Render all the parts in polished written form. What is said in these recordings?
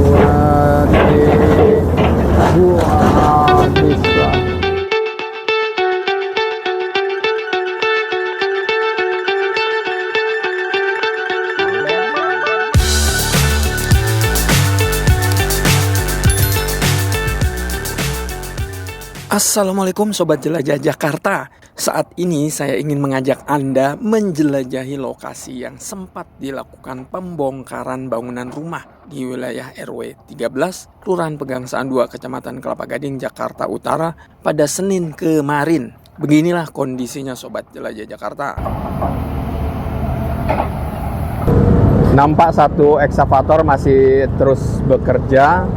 Wah, bisa. Assalamualaikum Sobat Jelajah Jakarta. Saat ini saya ingin mengajak Anda menjelajahi lokasi yang sempat dilakukan pembongkaran bangunan rumah di wilayah RW 13, Kelurahan Pegangsaan 2, Kecamatan Kelapa Gading, Jakarta Utara pada Senin kemarin. Beginilah kondisinya Sobat Jelajah Jakarta. Nampak satu ekskavator masih terus bekerja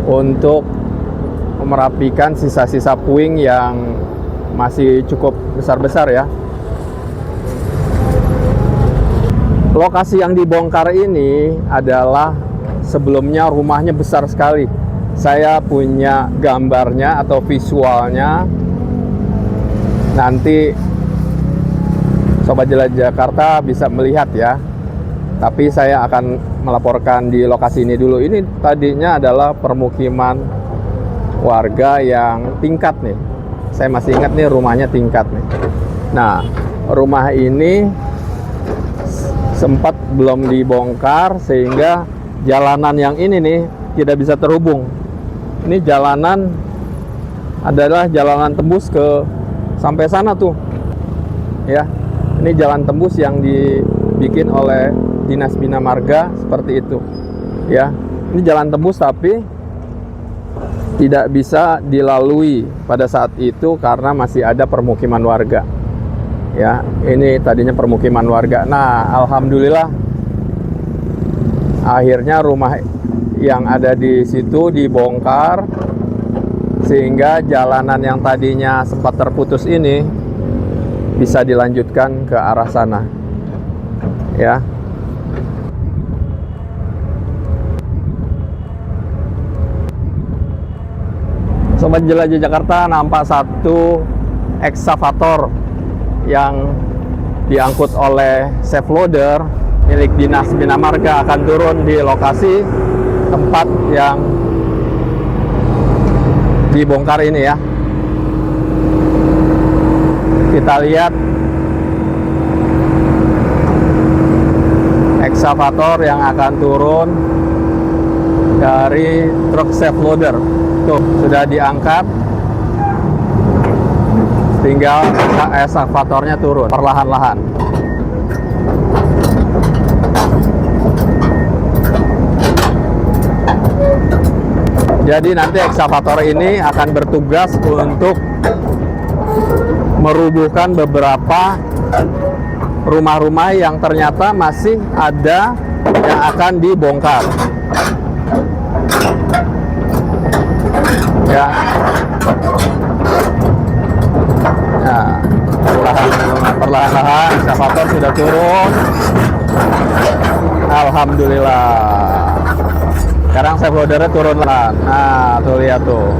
untuk merapikan sisa-sisa puing yang masih cukup besar-besar ya. Lokasi yang dibongkar ini adalah sebelumnya rumahnya besar sekali. Saya punya gambarnya atau visualnya. Nanti Sobat Jelajah Jakarta bisa melihat ya. Tapi saya akan melaporkan di lokasi ini dulu. Ini tadinya adalah permukiman warga yang tingkat nih. Saya masih ingat nih rumahnya tingkat nih. Nah, rumah ini sempat belum dibongkar sehingga jalanan yang ini nih tidak bisa terhubung. Ini jalanan adalah jalanan tembus ke sampai sana tuh. Ya. Ini jalan tembus yang dibikin oleh Dinas Bina Marga seperti itu. Ya. Ini jalan tembus tapi tidak bisa dilalui pada saat itu karena masih ada permukiman warga. Ya, ini tadinya permukiman warga. Nah, alhamdulillah akhirnya rumah yang ada di situ dibongkar sehingga jalanan yang tadinya sempat terputus ini bisa dilanjutkan ke arah sana. Ya. Sobat Jelajah Jakarta, nampak satu ekskavator yang diangkut oleh safe loader milik Dinas Bina Marga akan turun di lokasi tempat yang dibongkar ini ya. Kita lihat ekskavator yang akan turun dari truk safe loader. Tuh, sudah diangkat, tinggal ekskavatornya turun perlahan-lahan. Jadi nanti ekskavator ini akan bertugas untuk merubuhkan beberapa rumah-rumah yang ternyata masih ada yang akan dibongkar. Ya. Nah, perlahan-lahan ekskavator sudah turun. Alhamdulillah. Sekarang safe loadernya turun lah. Nah, tuh lihat tuh.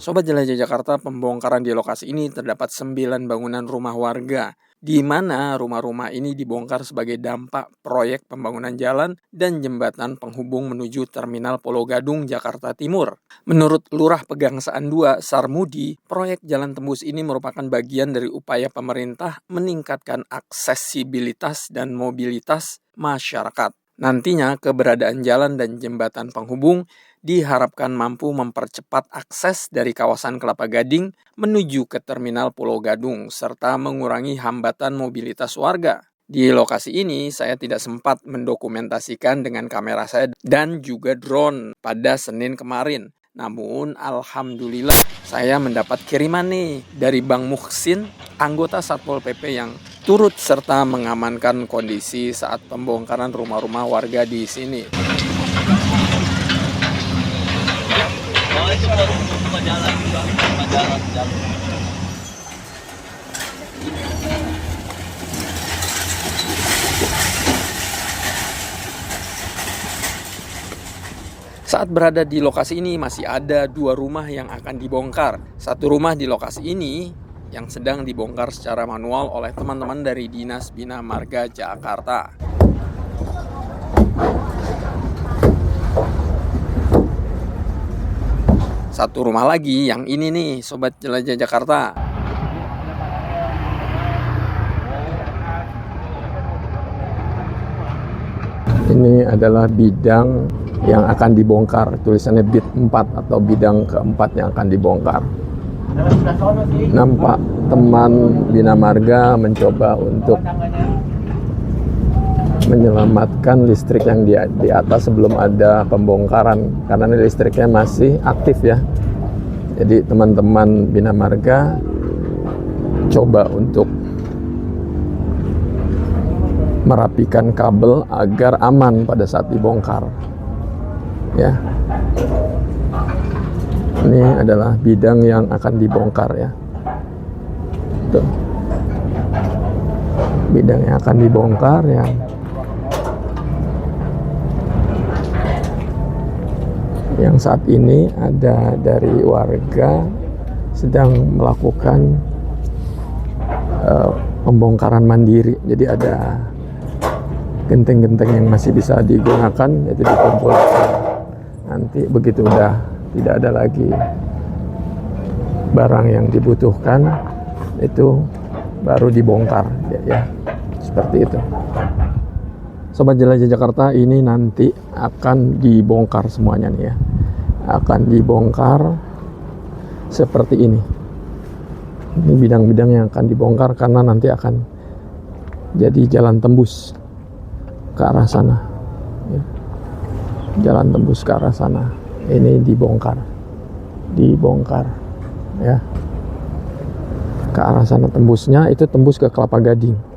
Sobat Jelajah Jakarta, pembongkaran di lokasi ini terdapat 9 bangunan rumah warga, di mana rumah-rumah ini dibongkar sebagai dampak proyek pembangunan jalan dan jembatan penghubung menuju Terminal Pulau Gadung, Jakarta Timur. Menurut Lurah Pegangsaan 2, Sarmudi, proyek jalan tembus ini merupakan bagian dari upaya pemerintah meningkatkan aksesibilitas dan mobilitas masyarakat. Nantinya keberadaan jalan dan jembatan penghubung diharapkan mampu mempercepat akses dari kawasan Kelapa Gading menuju ke Terminal Pulau Gadung serta mengurangi hambatan mobilitas warga. Di lokasi ini saya tidak sempat mendokumentasikan dengan kamera saya dan juga drone pada Senin kemarin. Namun alhamdulillah saya mendapat kiriman nih dari Bang Muhsin, anggota Satpol PP yang turut serta mengamankan kondisi saat pembongkaran rumah-rumah warga di sini. Saat berada di lokasi ini masih ada 2 rumah yang akan dibongkar. Satu rumah di lokasi ini yang sedang dibongkar secara manual oleh teman-teman dari Dinas Bina Marga Jakarta. satu rumah lagi, yang ini nih Sobat Jelajah Jakarta. Ini adalah bidang yang akan dibongkar, tulisannya bid 4 atau bidang keempat yang akan dibongkar. Nampak teman Bina Marga mencoba untuk menyelamatkan listrik yang di atas sebelum ada pembongkaran, karena ini listriknya masih aktif ya. Jadi teman-teman Bina Marga coba untuk merapikan kabel agar aman pada saat dibongkar ya. Ini adalah bidang yang akan dibongkar ya. Tuh. Bidang yang akan dibongkar ya. Yang saat ini ada dari warga sedang melakukan pembongkaran mandiri. Jadi ada genteng-genteng yang masih bisa digunakan, itu dikumpulkan. Nanti begitu udah tidak ada lagi barang yang dibutuhkan, itu baru dibongkar ya. Seperti itu. Sobat Jelajah Jakarta, ini nanti akan dibongkar semuanya nih ya. Akan dibongkar seperti ini. Ini bidang-bidang yang akan dibongkar karena nanti akan jadi jalan tembus ke arah sana ya. Jalan tembus ke arah sana ini dibongkar ya, ke arah sana. Tembusnya itu tembus ke Kelapa Gading.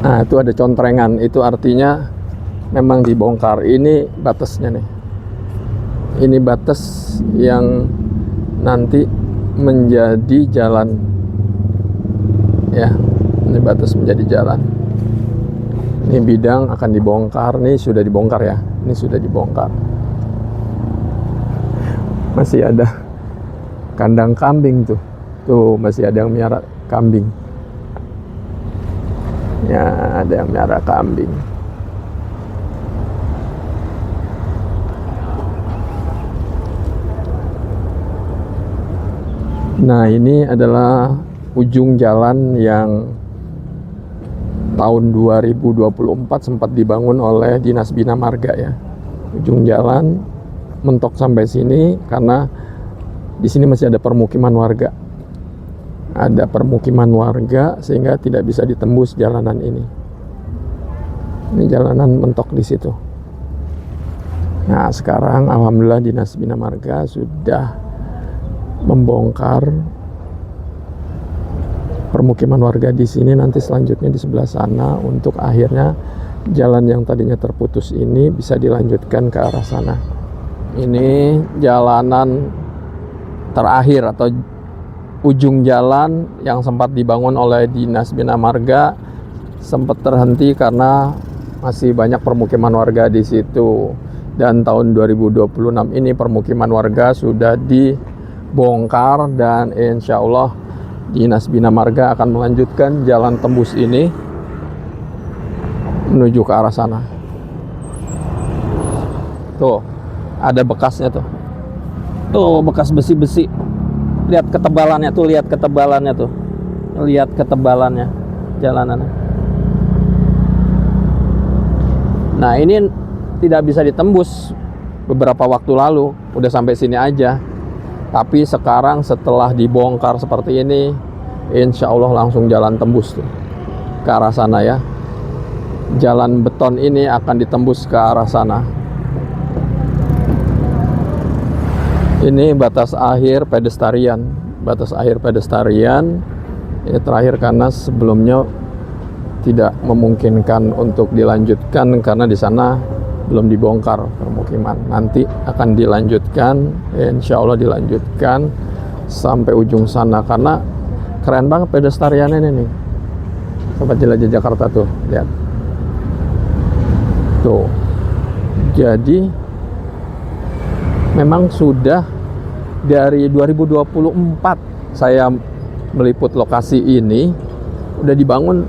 Nah itu ada contrengan, itu artinya memang dibongkar. Ini batasnya nih. Ini batas yang nanti menjadi jalan ya. Ini batas menjadi jalan. Ini bidang akan dibongkar. Ini sudah dibongkar ya. Ini sudah dibongkar. Masih ada kandang kambing tuh. Tuh masih ada yang miara kambing. Ya, ada yang miara kambing. Nah ini adalah ujung jalan yang tahun 2024 sempat dibangun oleh Dinas Bina Marga ya. Ujung jalan mentok sampai sini karena di sini masih ada permukiman warga. Ada permukiman warga sehingga tidak bisa ditembus jalanan ini. Ini jalanan mentok di situ. Nah sekarang alhamdulillah Dinas Bina Marga sudah membongkar permukiman warga di sini. Nanti selanjutnya di sebelah sana untuk akhirnya jalan yang tadinya terputus ini bisa dilanjutkan ke arah sana. Ini jalanan terakhir atau ujung jalan yang sempat dibangun oleh Dinas Bina Marga, sempat terhenti karena masih banyak permukiman warga di situ. Dan tahun 2026 ini permukiman warga sudah dibongkar dan insya Allah Dinas Bina Marga akan melanjutkan jalan tembus ini menuju ke arah sana. Tuh, ada bekasnya tuh. Tuh, bekas besi-besi. Lihat ketebalannya tuh, lihat ketebalannya tuh. Lihat ketebalannya jalanannya. Nah, ini tidak bisa ditembus beberapa waktu lalu, udah sampai sini aja. Tapi sekarang setelah dibongkar seperti ini, insya Allah langsung jalan tembus tuh ke arah sana ya. Jalan beton ini akan ditembus ke arah sana. Ini batas akhir pedestrian. Batas akhir pedestrian ini terakhir karena sebelumnya tidak memungkinkan untuk dilanjutkan karena di sana belum dibongkar permukiman. Nanti akan dilanjutkan, insya Allah dilanjutkan sampai ujung sana karena keren banget pedestriannya ini nih. Sobat Jelajah Jakarta tuh, lihat. Tuh. Jadi memang sudah dari 2024 saya meliput lokasi ini udah dibangun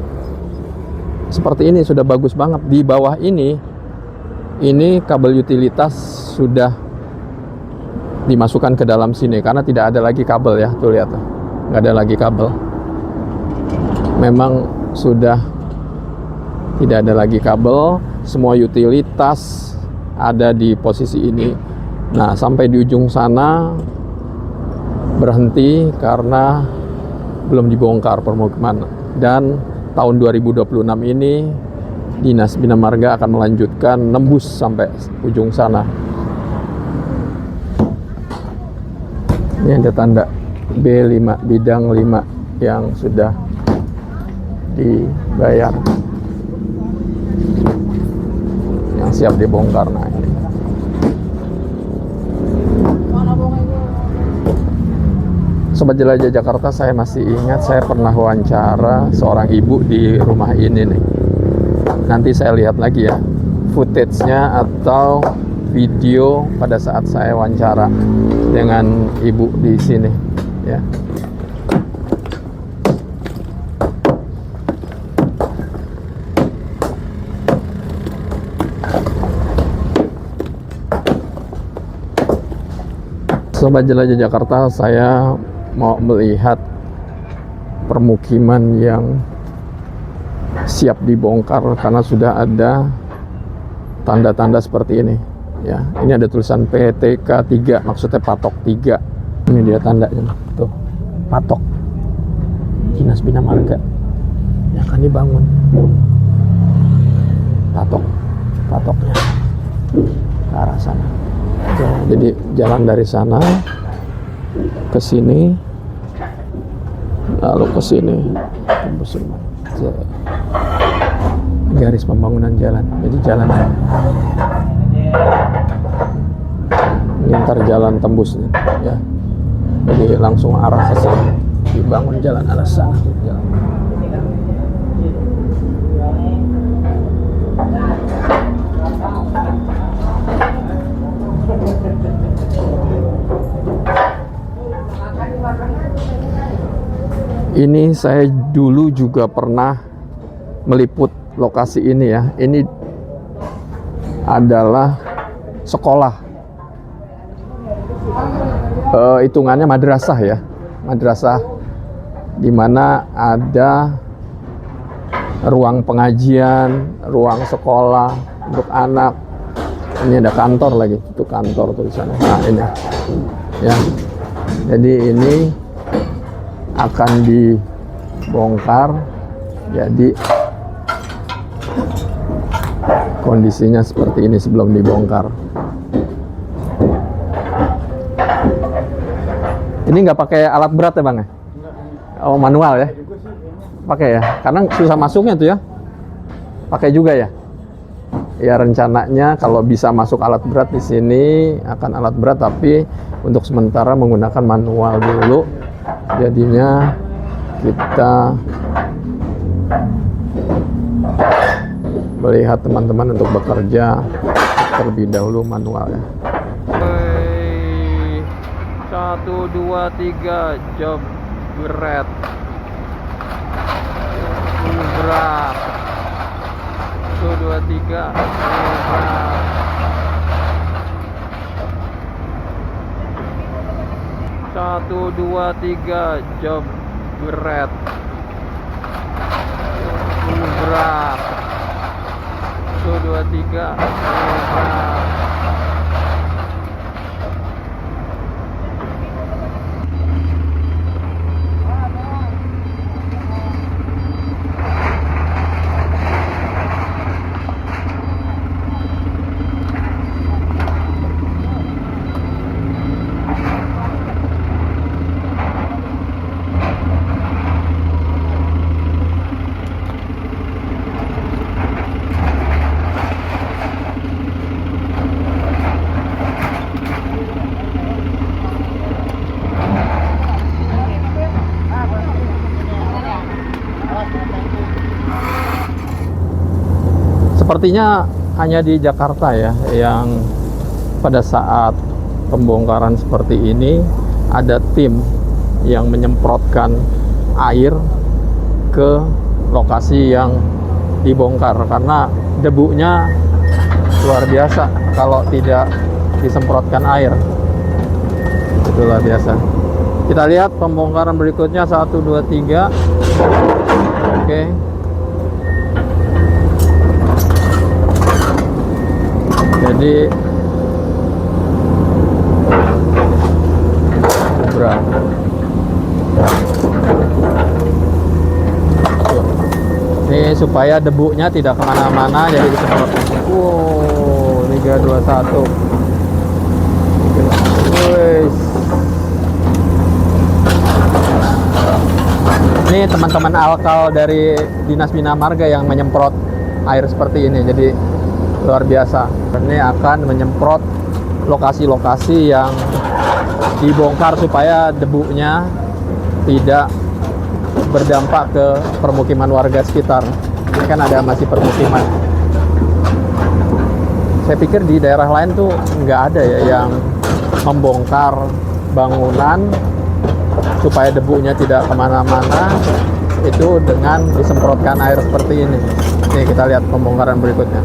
seperti ini, sudah bagus banget. Di bawah ini kabel utilitas sudah dimasukkan ke dalam sini karena tidak ada lagi kabel ya, tuh lihat, nggak ada lagi kabel. Memang sudah tidak ada lagi kabel, semua utilitas ada di posisi ini. Nah, sampai di ujung sana berhenti karena belum dibongkar permukiman. Dan tahun 2026 ini Dinas Bina Marga akan melanjutkan nembus sampai ujung sana. Ini ada tanda B5, bidang 5 yang sudah dibayar, yang siap dibongkar. Nah, ini. Sobat Jelajah Jakarta, saya masih ingat saya pernah wawancara seorang ibu di rumah ini nih. Nanti saya lihat lagi ya footage-nya atau video pada saat saya wawancara dengan ibu di sini ya. Sobat Jelajah Jakarta, saya mau melihat permukiman yang siap dibongkar karena sudah ada tanda-tanda seperti ini ya. Ini ada tulisan PTK 3, maksudnya patok 3. Ini dia tandanya tuh, patok Dinas Bina Marga yang akan dibangun. Patoknya ke arah sana. Jadi jalan dari sana ke sini, lalu ke sini, garis pembangunan jalan. Jadi jalan ini ntar jalan tembusnya ya. Jadi langsung arah ke sana, dibangun jalan arah sana. Jalan. Ini saya dulu juga pernah meliput lokasi ini ya. Ini adalah sekolah, hitungannya madrasah ya, madrasah di mana ada ruang pengajian, ruang sekolah untuk anak. Ini ada kantor lagi, itu kantor tuh di sana. Nah ini ya, jadi ini akan dibongkar. Jadi kondisinya seperti ini sebelum dibongkar. Ini nggak pakai alat berat ya bang ya? Oh manual ya? Pakai ya? Karena susah masuknya tuh ya. Pakai juga ya? Ya rencananya kalau bisa masuk alat berat di sini akan alat berat, tapi untuk sementara menggunakan manual dulu. Jadinya kita melihat teman-teman untuk bekerja terlebih dahulu manual ya. 1, 2, 3 job berat. Berat. 1, 2, 3 berat. 1, 2, 3 job berat. Berat. 1, 2, 3 berat. Sepertinya hanya di Jakarta ya yang pada saat pembongkaran seperti ini ada tim yang menyemprotkan air ke lokasi yang dibongkar karena debunya luar biasa kalau tidak disemprotkan air. Itu luar biasa. Kita lihat pembongkaran berikutnya 1 2 3. Oke. Jadi berapa? Ini supaya debunya tidak kemana-mana, jadi disemprot. Wow, 3 2 1. Wes. Ini teman-teman alkal dari Dinas Bina Marga yang menyemprot air seperti ini, jadi luar biasa. Ini akan menyemprot lokasi-lokasi yang dibongkar supaya debunya tidak berdampak ke permukiman warga sekitar. Ini kan ada masih permukiman. Saya pikir di daerah lain tuh nggak ada ya yang membongkar bangunan supaya debunya tidak kemana-mana itu dengan disemprotkan air seperti ini. Nih kita lihat pembongkaran berikutnya.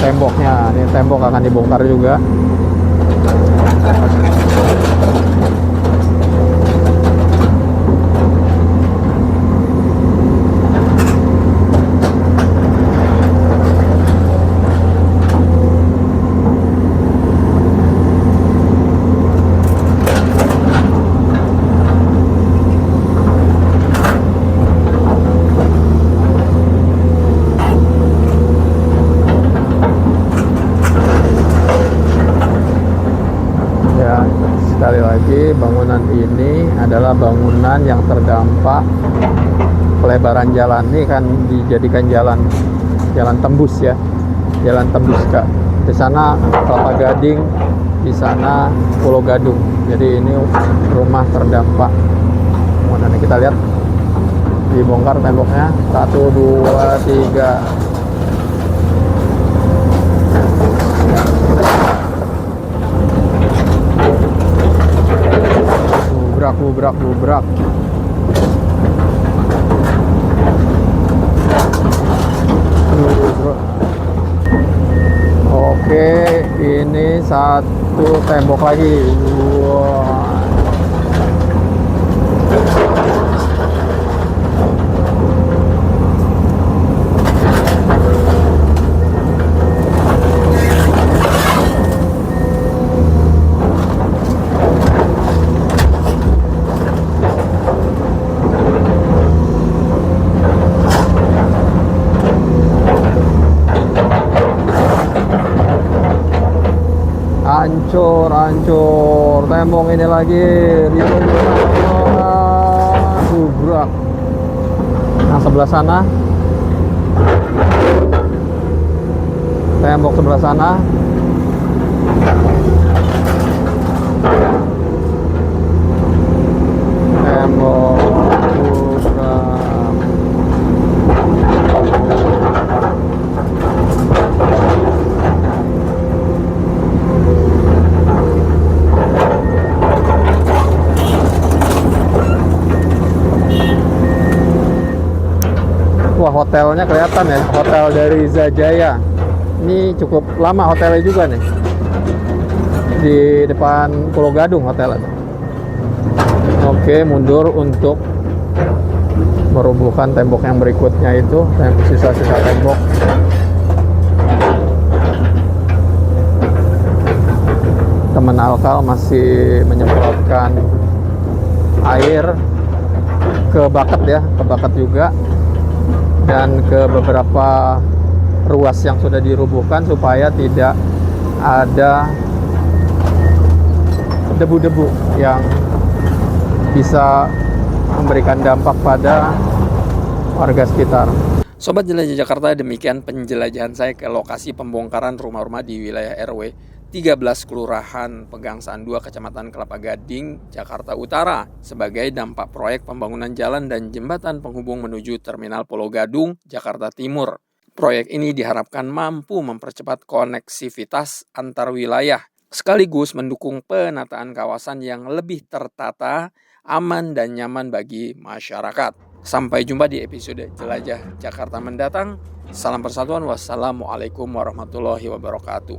Temboknya, ini tembok akan dibongkar juga. Sekali lagi, bangunan ini adalah bangunan yang terdampak pelebaran jalan. Ini kan dijadikan jalan tembus ya, jalan tembus Kak. Di sana Kelapa Gading, di sana Pulau Gadung. Jadi ini rumah terdampak. Bangunan ini kita lihat dibongkar temboknya. 1 2 3. Bubrak. Oke, ini satu tembok lagi. Wow. Hancur tembok ini lagi bubrak. Nah sebelah sana, tembok sebelah sana tembok bubrak. Wah, hotelnya kelihatan ya, hotel dari Zajaya. Ini cukup lama hotelnya juga nih. Di depan Pulau Gadung hotelnya. Oke, mundur untuk merubuhkan tembok yang berikutnya itu, sisa-sisa tembok. Teman alkal masih menyemprotkan air ke baket ya, ke baket juga, dan ke beberapa ruas yang sudah dirubuhkan supaya tidak ada debu-debu yang bisa memberikan dampak pada warga sekitar. Sobat Jelajah Jakarta, demikian penjelajahan saya ke lokasi pembongkaran rumah-rumah di wilayah RW 13 Kelurahan Pegangsaan 2 Kecamatan Kelapa Gading, Jakarta Utara sebagai dampak proyek pembangunan jalan dan jembatan penghubung menuju Terminal Pulau Gadung, Jakarta Timur. Proyek ini diharapkan mampu mempercepat koneksivitas antar wilayah, sekaligus mendukung penataan kawasan yang lebih tertata, aman dan nyaman bagi masyarakat. Sampai jumpa di episode Jelajah Jakarta mendatang. Salam persatuan, wassalamualaikum warahmatullahi wabarakatuh.